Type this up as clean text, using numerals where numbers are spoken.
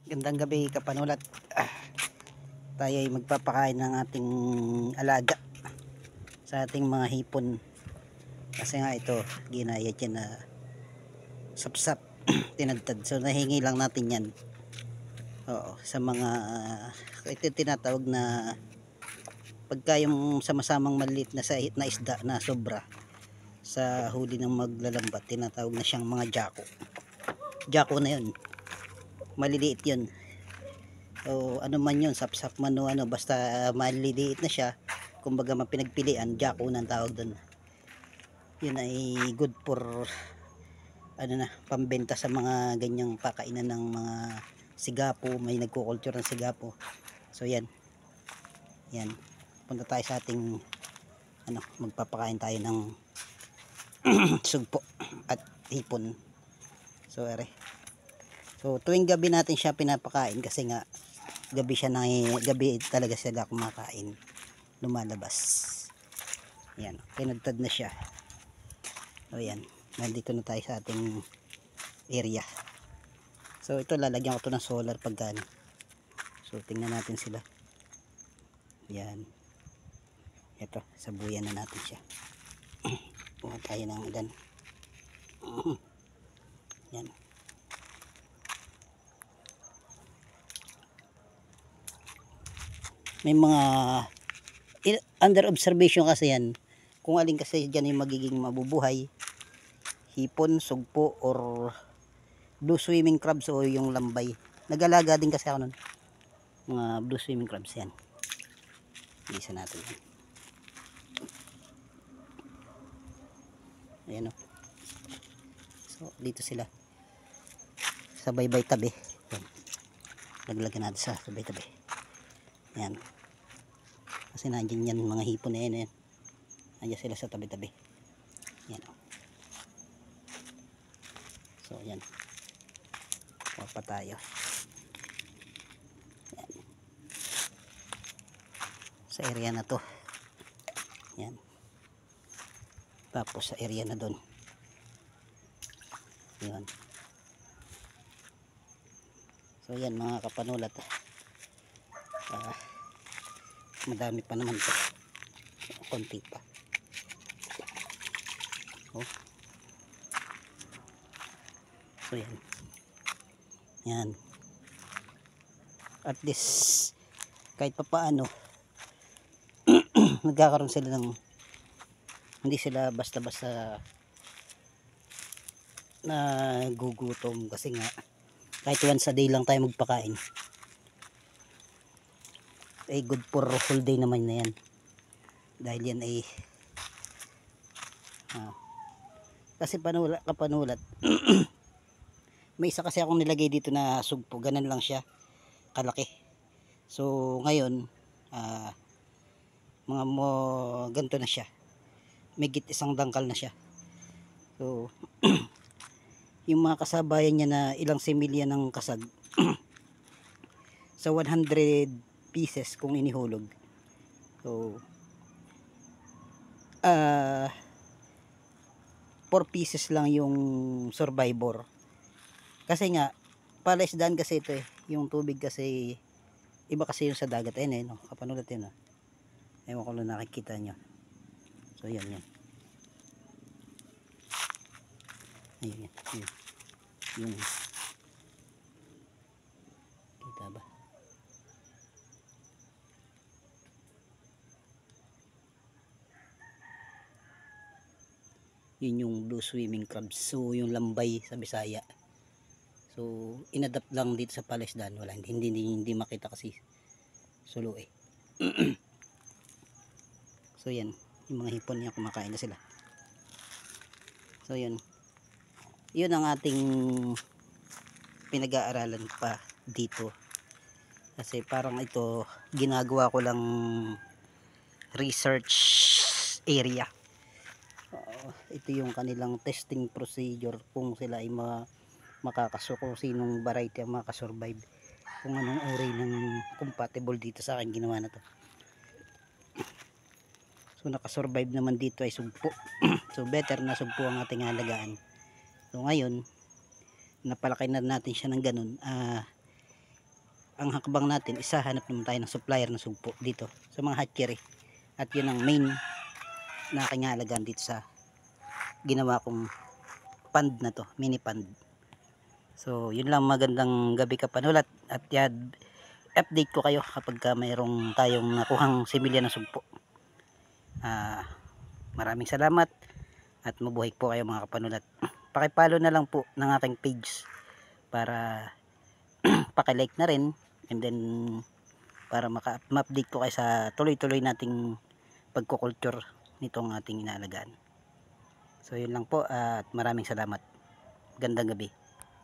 Gandang gabi kapanulat. Tayo ay magpapakain ng ating alaga sa ating mga hipon. Kasi nga ito, ginaya dyan na sapsap, tinadtad. So nahingi lang natin yan. Oo, sa mga, ito tinatawag na pagka yung sama-samang maliit na, na isda na sobra sa huli ng maglalambat, tinatawag na siyang mga jako. Jako na yun. Maliliit yun. O ano man yun, sapsap man o ano, basta maliliit na siya, kumbaga mapinagpilian, jako na ang tawag doon. Yun ay good for ano na, pambenta sa mga ganyang pakainan ng mga sigapo, may nagkukulture ng sigapo. So yan, yan, punta tayo sa ating ano, magpapakain tayo ng sugpo at hipon. So ere, so tuwing gabi natin siya pinapakain kasi nga gabi siya na, gabi talaga sila kumakain, lumalabas. Yan, pinagtad na siya. O yan, nandito na tayo sa ating area. So ito, lalagyan ko to ng solar pagkaan. So tingnan natin sila. Yan, ito, sabuyan na natin siya. Puha tayo ng ilan. Yan. May mga under observation kasi yan, kung alin kasi dyan yung magiging mabubuhay, hipon, sugpo, or blue swimming crabs o yung lambay. Nag-alaga din kasi ako nun, mga blue swimming crabs. Yan, isa natin yan. Ayan o. So dito sila sa baybay tabi. Yan, naglagyan natin sa baybay tabi. Yan, kasi nandiyan yan mga hipon na yan, yan. Nandiyan sila sa tabi-tabi. Yan o. So yan, pa tayo. Yan, sa area na to. Yan, tapos sa area na doon. Yan. So yan mga kapanulat, madami pa naman to, konti pa. Oh. So yan, yan, at least kahit pa paano nagkakaroon sila ng, hindi sila basta-basta na gugutom. Kasi nga kahit once a day lang tayo magpakain, ay good for whole day naman na yan. Dahil yan ay kasi kapanulat may isa kasi akong nilagay dito na sugpo, ganun lang siya kalaki. So ngayon mga ganito na siya, may git isang dangkal na siya. So yung mga kasabayan niya na ilang similya ng kasag sa 100 pieces kung inihulog. So 4 pieces lang yung survivor. Kasi nga palaisdaan kasi ito yung tubig kasi iba kasi yung sa dagat. Ayun no, kapanulat yun no. Ewan ko lang nakikita nyo. So yan yan. Ayun yan. Yung kita ba? Yun yung blue swimming crabs. So yung lambay sa Bisaya. So inadapt lang dito sa palaisdaan. Wala, hindi makita kasi sulo eh. So yan, yung mga hipon niya kumakain na sila. So yun, yun ang ating pinag-aaralan pa dito. Kasi parang ito ginagawa ko lang research area. Ito yung kanilang testing procedure kung sila ay makakasuko, sinong variety ang makasurvive, kung anong uri ng compatible dito sa akin ginawa na to. So nakasurvive naman dito ay sugpo. So better na sugpo ang ating alagaan. So ngayon napalaki na natin siya ng ganun, ang hakbang natin isa hanap naman tayo ng supplier ng sugpo dito sa mga hatchery, at yun ang main na aking alagaan dito sa ginawa kong pond na to, mini pond. So yun lang, magandang gabi Kapanulat, at yan, update ko kayo kapag mayroong tayong nakuhang similya ng sugpo. Maraming salamat at mabuhay po kayo mga Kapanulat. Pakipollow na lang po ng aking page para pakilike na rin, and then para ma-update ko kayo sa tuloy-tuloy nating pagkukulture nitong ating inaalagaan. So yun lang po, at maraming salamat. Gandang gabi.